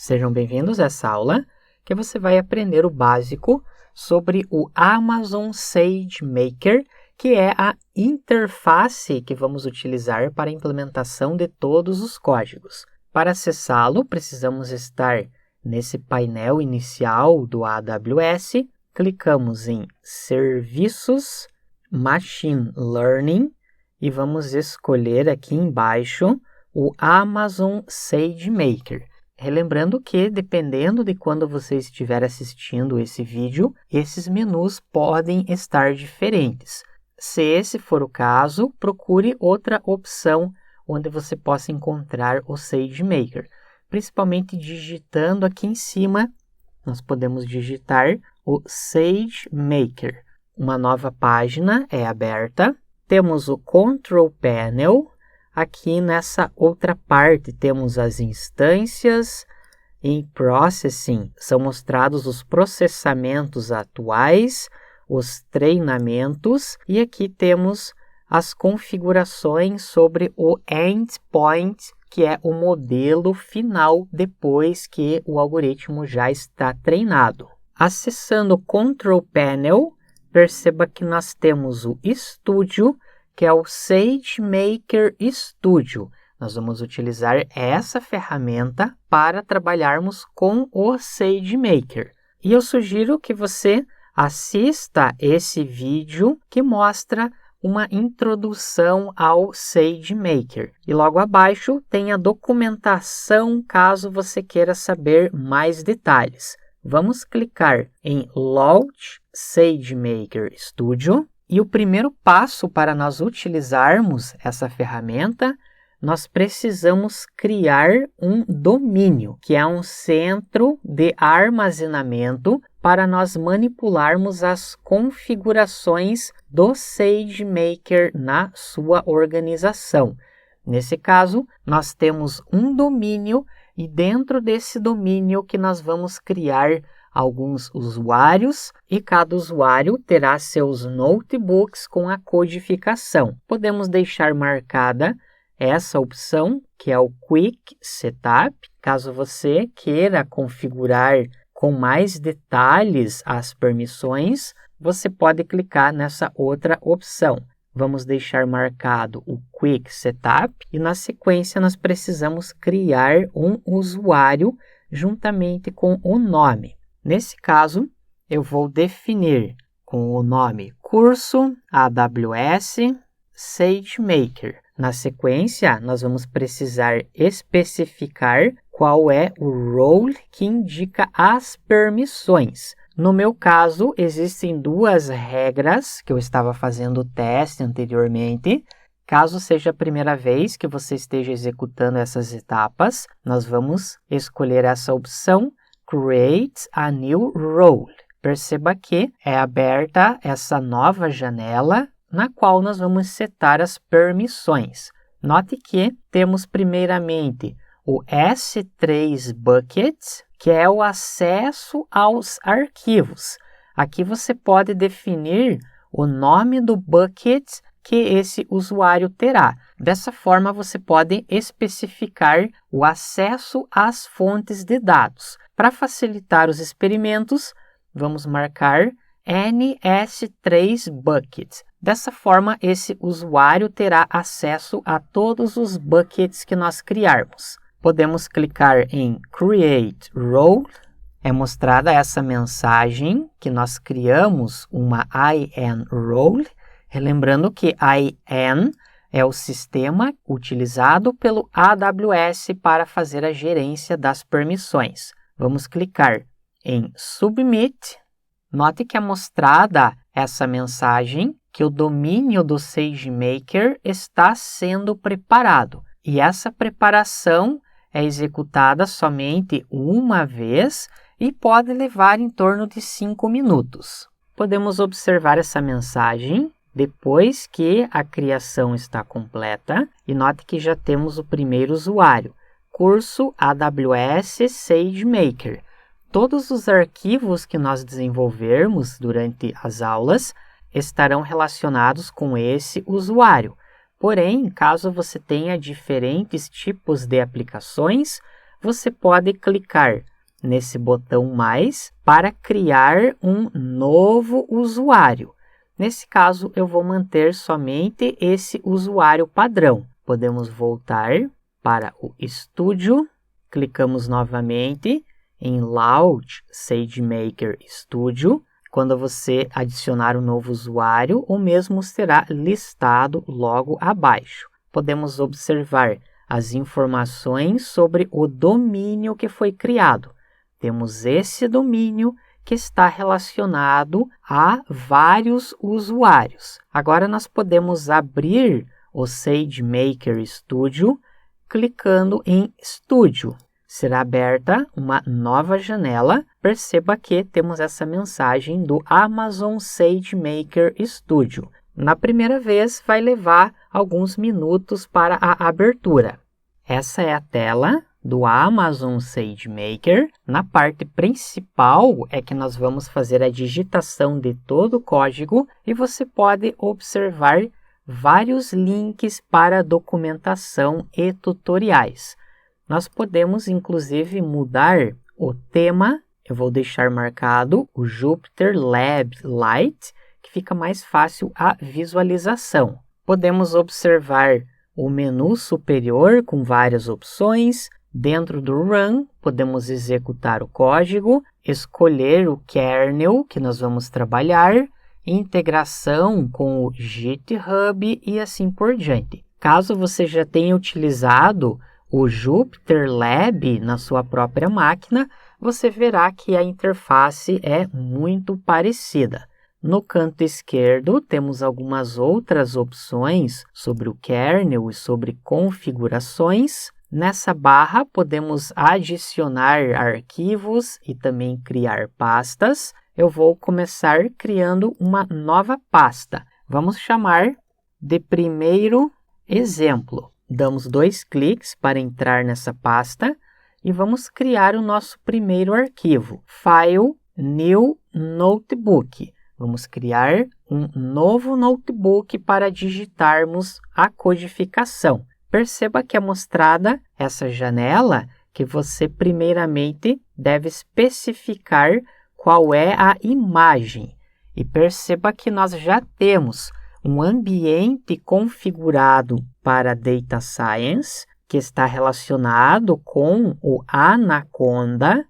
Sejam bem-vindos a essa aula que você vai aprender o básico sobre o Amazon SageMaker, que é a interface que vamos utilizar para a implementação de todos os códigos. Para acessá-lo, precisamos estar nesse painel inicial do AWS, clicamos em Serviços, Machine Learning e vamos escolher aqui embaixo o Amazon SageMaker. Relembrando que, dependendo de quando você estiver assistindo esse vídeo, esses menus podem estar diferentes. Se esse for o caso, procure outra opção onde você possa encontrar o SageMaker. Principalmente digitando aqui em cima, nós podemos digitar o SageMaker. Uma nova página é aberta. Temos o Control Panel. Aqui nessa outra parte temos as instâncias. Em Processing são mostrados os processamentos atuais, os treinamentos e aqui temos as configurações sobre o Endpoint, que é o modelo final depois que o algoritmo já está treinado. Acessando o Control Panel, perceba que nós temos o Studio, que é o SageMaker Studio. Nós vamos utilizar essa ferramenta para trabalharmos com o SageMaker. E eu sugiro que você assista esse vídeo que mostra uma introdução ao SageMaker. E logo abaixo tem a documentação caso você queira saber mais detalhes. Vamos clicar em Launch SageMaker Studio. E o primeiro passo para nós utilizarmos essa ferramenta, nós precisamos criar um domínio, que é um centro de armazenamento para nós manipularmos as configurações do SageMaker na sua organização. Nesse caso, nós temos um domínio e dentro desse domínio que nós vamos criar alguns usuários e cada usuário terá seus notebooks com a codificação. Podemos deixar marcada essa opção, que é o Quick Setup. Caso você queira configurar com mais detalhes as permissões, você pode clicar nessa outra opção. Vamos deixar marcado o Quick Setup e na sequência nós precisamos criar um usuário juntamente com o nome. Nesse caso, eu vou definir com o nome curso AWS SageMaker. Na sequência, nós vamos precisar especificar qual é o role que indica as permissões. No meu caso, existem duas regras que eu estava fazendo o teste anteriormente. Caso seja a primeira vez que você esteja executando essas etapas, nós vamos escolher essa opção Create a New Role. Perceba que é aberta essa nova janela na qual nós vamos setar as permissões. Note que temos primeiramente o S3 Bucket, que é o acesso aos arquivos. Aqui você pode definir o nome do bucket que esse usuário terá. Dessa forma, você pode especificar o acesso às fontes de dados. Para facilitar os experimentos, vamos marcar NS3 Bucket. Dessa forma, esse usuário terá acesso a todos os buckets que nós criarmos. Podemos clicar em Create Role. É mostrada essa mensagem que nós criamos uma IAM Role. Relembrando que IAM é o sistema utilizado pelo AWS para fazer a gerência das permissões. Vamos clicar em Submit. Note que é mostrada essa mensagem que o domínio do SageMaker está sendo preparado. E essa preparação é executada somente uma vez e pode levar em torno de 5 minutos. Podemos observar essa mensagem depois que a criação está completa. E note que já temos o primeiro usuário, curso AWS SageMaker. Todos os arquivos que nós desenvolvermos durante as aulas estarão relacionados com esse usuário. Porém, caso você tenha diferentes tipos de aplicações, você pode clicar nesse botão mais para criar um novo usuário. Nesse caso, eu vou manter somente esse usuário padrão. Podemos voltar para o estúdio, clicamos novamente em Launch SageMaker Studio. Quando você adicionar um novo usuário, o mesmo será listado logo abaixo. Podemos observar as informações sobre o domínio que foi criado. Temos esse domínio que está relacionado a vários usuários. Agora nós podemos abrir o SageMaker Studio clicando em Studio. Será aberta uma nova janela. Perceba que temos essa mensagem do Amazon SageMaker Studio. Na primeira vez, vai levar alguns minutos para a abertura. Essa é a tela do Amazon SageMaker. Na parte principal é que nós vamos fazer a digitação de todo o código e você pode observar vários links para documentação e tutoriais. Nós podemos, inclusive, mudar o tema. Eu vou deixar marcado o Jupyter Lab Lite, que fica mais fácil a visualização. Podemos observar o menu superior com várias opções. Dentro do Run, podemos executar o código, escolher o kernel que nós vamos trabalhar, integração com o GitHub e assim por diante. Caso você já tenha utilizado o Jupyter Lab na sua própria máquina, você verá que a interface é muito parecida. No canto esquerdo, temos algumas outras opções sobre o kernel e sobre configurações. Nessa barra, podemos adicionar arquivos e também criar pastas. Eu vou começar criando uma nova pasta. Vamos chamar de primeiro exemplo. Damos 2 cliques para entrar nessa pasta e vamos criar o nosso primeiro arquivo. File, New Notebook. Vamos criar um novo notebook para digitarmos a codificação. Perceba que é mostrada essa janela que você primeiramente deve especificar qual é a imagem. E perceba que nós já temos um ambiente configurado para Data Science, que está relacionado com o Anaconda.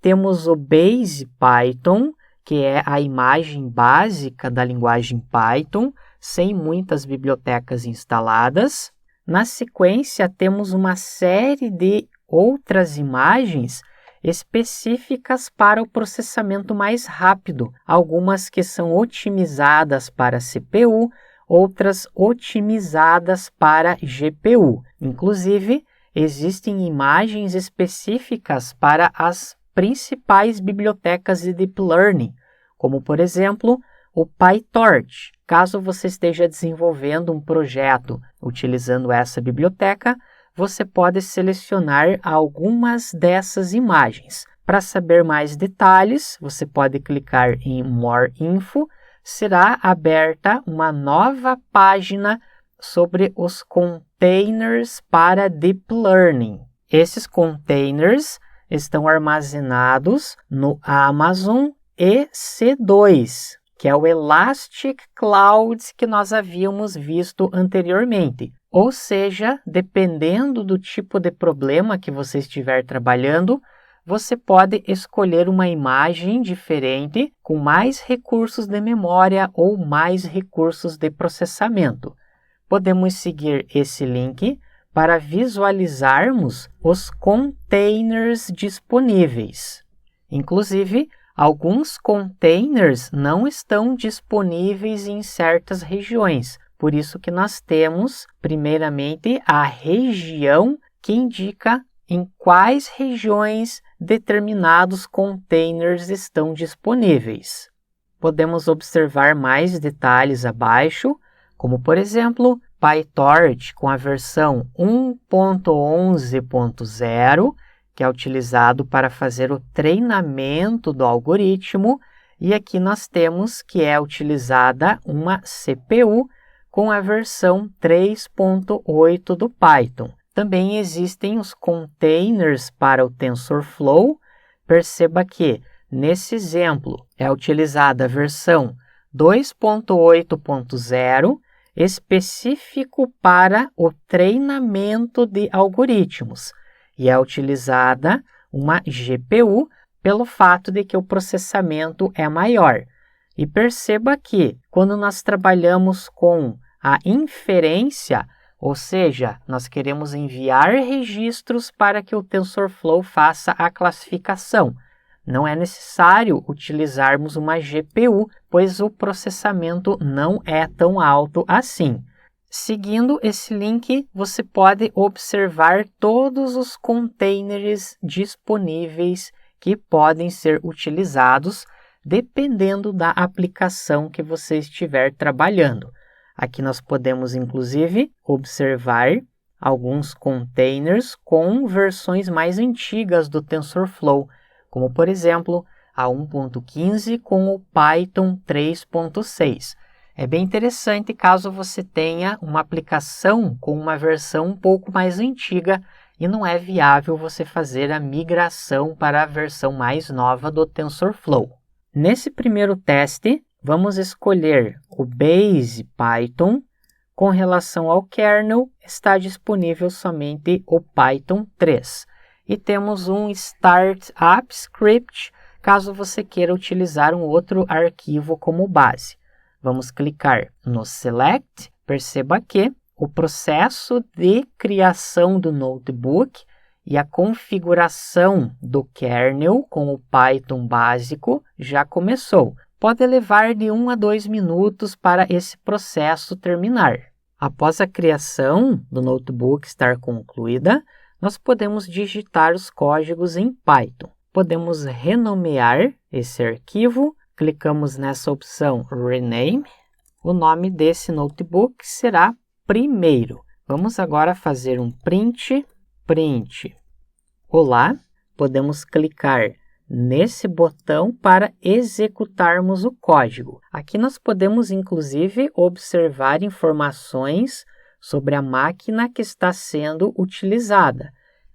Temos o Base Python, que é a imagem básica da linguagem Python, sem muitas bibliotecas instaladas. Na sequência, temos uma série de outras imagens específicas para o processamento mais rápido, algumas que são otimizadas para CPU, outras otimizadas para GPU. Inclusive, existem imagens específicas para as principais bibliotecas de Deep Learning, como, por exemplo, o PyTorch. Caso você esteja desenvolvendo um projeto utilizando essa biblioteca, você pode selecionar algumas dessas imagens. Para saber mais detalhes, você pode clicar em More Info. Será aberta uma nova página sobre os containers para Deep Learning. Esses containers estão armazenados no Amazon EC2, que é o Elastic Cloud que nós havíamos visto anteriormente. Ou seja, dependendo do tipo de problema que você estiver trabalhando, você pode escolher uma imagem diferente com mais recursos de memória ou mais recursos de processamento. Podemos seguir esse link para visualizarmos os containers disponíveis. Inclusive, alguns containers não estão disponíveis em certas regiões. Por isso que nós temos, primeiramente, a região que indica em quais regiões determinados containers estão disponíveis. Podemos observar mais detalhes abaixo, como, por exemplo, PyTorch com a versão 1.11.0, que é utilizado para fazer o treinamento do algoritmo, e aqui nós temos que é utilizada uma CPU com a versão 3.8 do Python. Também existem os containers para o TensorFlow. Perceba que, nesse exemplo, é utilizada a versão 2.8.0, específico para o treinamento de algoritmos, e é utilizada uma GPU pelo fato de que o processamento é maior. E perceba que, quando nós trabalhamos com a inferência, ou seja, nós queremos enviar registros para que o TensorFlow faça a classificação. Não é necessário utilizarmos uma GPU, pois o processamento não é tão alto assim. Seguindo esse link, você pode observar todos os containers disponíveis que podem ser utilizados dependendo da aplicação que você estiver trabalhando. Aqui nós podemos, inclusive, observar alguns containers com versões mais antigas do TensorFlow, como, por exemplo, a 1.15 com o Python 3.6. É bem interessante caso você tenha uma aplicação com uma versão um pouco mais antiga e não é viável você fazer a migração para a versão mais nova do TensorFlow. Nesse primeiro teste, vamos escolher o Base Python. Com relação ao kernel, está disponível somente o Python 3. E temos um Startup Script, caso você queira utilizar um outro arquivo como base. Vamos clicar no Select. Perceba que o processo de criação do notebook e a configuração do kernel com o Python básico já começou. Pode levar de 1 a 2 minutos para esse processo terminar. Após a criação do notebook estar concluída, nós podemos digitar os códigos em Python. Podemos renomear esse arquivo, clicamos nessa opção Rename. O nome desse notebook será primeiro. Vamos agora fazer um print. Olá, podemos clicar nesse botão para executarmos o código. Aqui nós podemos, inclusive, observar informações sobre a máquina que está sendo utilizada,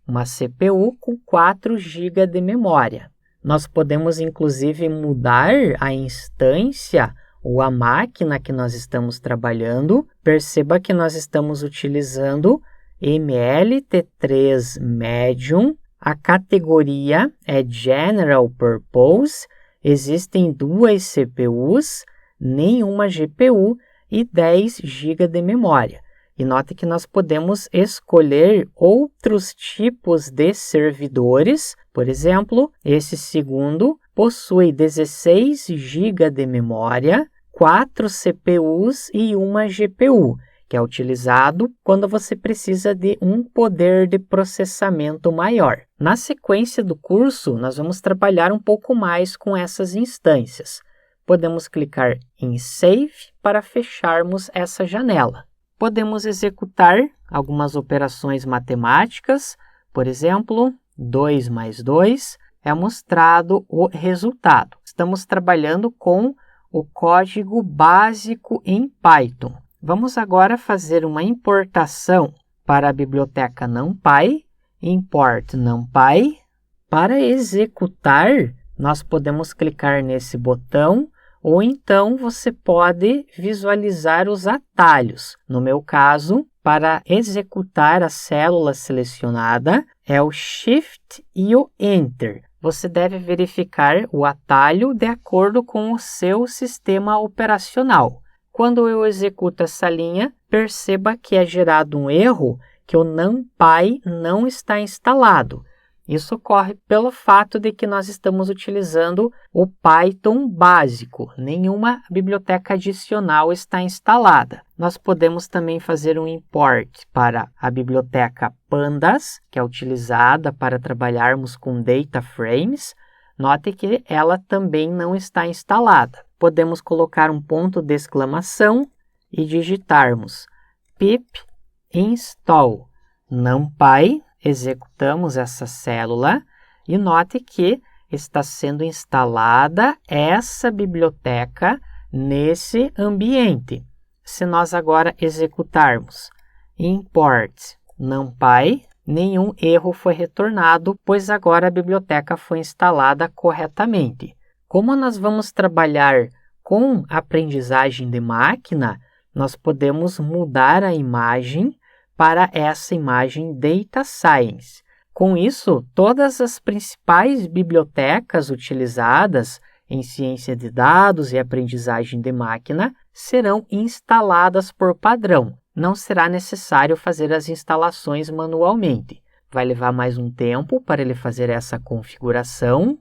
uma CPU com 4 GB de memória. Nós podemos, inclusive, mudar a instância ou a máquina que nós estamos trabalhando. Perceba que nós estamos utilizando MLT3 Medium. A categoria é General Purpose, existem 2 CPUs, nenhuma GPU e 10 GB de memória. E note que nós podemos escolher outros tipos de servidores. Por exemplo, esse segundo possui 16 GB de memória, 4 CPUs e uma GPU, que é utilizado quando você precisa de um poder de processamento maior. Na sequência do curso, nós vamos trabalhar um pouco mais com essas instâncias. Podemos clicar em Save para fecharmos essa janela. Podemos executar algumas operações matemáticas. Por exemplo, 2 mais 2 é mostrado o resultado. Estamos trabalhando com o código básico em Python. Vamos agora fazer uma importação para a biblioteca NumPy. Import NumPy. Para executar, nós podemos clicar nesse botão, ou então você pode visualizar os atalhos. No meu caso, para executar a célula selecionada, é o Shift e o Enter. Você deve verificar o atalho de acordo com o seu sistema operacional. Quando eu executo essa linha, perceba que é gerado um erro que o NumPy não está instalado. Isso ocorre pelo fato de que nós estamos utilizando o Python básico. Nenhuma biblioteca adicional está instalada. Nós podemos também fazer um import para a biblioteca Pandas, que é utilizada para trabalharmos com data frames. Note que ela também não está instalada. Podemos colocar um ponto de exclamação e digitarmos pip install NumPy. Executamos essa célula e note que está sendo instalada essa biblioteca nesse ambiente. Se nós agora executarmos import NumPy, nenhum erro foi retornado, pois agora a biblioteca foi instalada corretamente. Como nós vamos trabalhar com aprendizagem de máquina, nós podemos mudar a imagem para essa imagem Data Science. Com isso, todas as principais bibliotecas utilizadas em ciência de dados e aprendizagem de máquina serão instaladas por padrão. Não será necessário fazer as instalações manualmente. Vai levar mais um tempo para ele fazer essa configuração.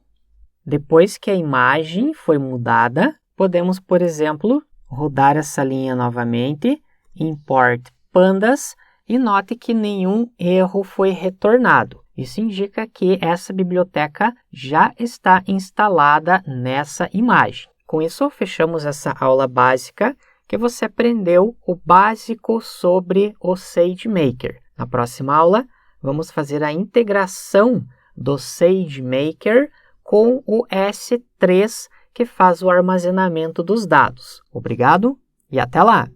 Depois que a imagem foi mudada, podemos, por exemplo, rodar essa linha novamente, Import Pandas, e note que nenhum erro foi retornado. Isso indica que essa biblioteca já está instalada nessa imagem. Com isso, fechamos essa aula básica, que você aprendeu o básico sobre o SageMaker. Na próxima aula, vamos fazer a integração do SageMaker com o S3, que faz o armazenamento dos dados. Obrigado e até lá!